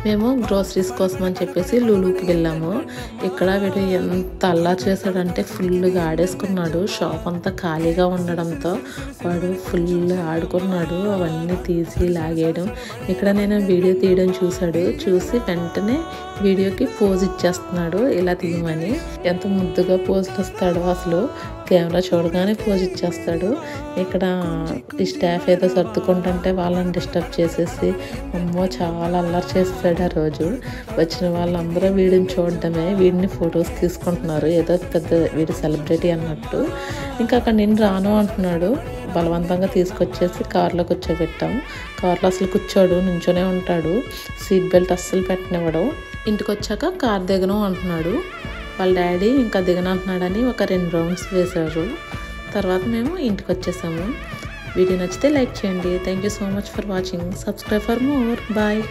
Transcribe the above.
మేము గ్రోసరీస్ కోసం అని చెప్పేసి లూలుకి వెళ్ళాము. ఇక్కడ వీడు ఎంత అల్లరి చేశాడంటే ఫుల్గా ఆడేసుకున్నాడు. షాప్ అంతా ఖాళీగా ఉండడంతో వాడు ఫుల్ ఆడుకున్నాడు. అవన్నీ తీసి లాగేయడం. ఇక్కడ నేను వీడియో తీయడం చూసి వెంటనే వీడియోకి పోజ్ ఇచ్చేస్తున్నాడు, ఇలా తీయమని. ఎంత ముద్దుగా పోజులు ఇస్తాడో అసలు. కెమెరా చూడగానే పోజ్ ఇచ్చేస్తాడు. ఇక్కడ ఈ స్టాఫ్ ఏదో సర్దుకుంటుంటే వాళ్ళని డిస్టర్బ్ చేసేసి అమ్మో చాలా అల్లరి చేస్తాడు ఆ రోజు. వచ్చిన వాళ్ళందరూ వీడిని చూడడమే, వీడిని ఫొటోస్ తీసుకుంటున్నారు, ఏదో పెద్ద వీడి సెలబ్రిటీ అన్నట్టు. ఇంకా అక్కడ నేను రాను అంటున్నాడు. బలవంతంగా తీసుకొచ్చేసి కార్లో కూర్చోబెట్టాం. కార్లో అసలు కూర్చోడు, నుంచోనే ఉంటాడు. సీట్ బెల్ట్ అస్సలు పెట్టనివ్వడం. ఇంటికి వచ్చాక కార్ దిగను అంటున్నాడు. వాళ్ళ డాడీ ఇంకా దిగనంటున్నాడని ఒక 2 రౌండ్స్ వేశారు. తర్వాత మేము ఇంటికి వచ్చేసాము. వీడియో నచ్చితే లైక్ చేయండి. Thank you so much for watching. Subscribe for more. Bye.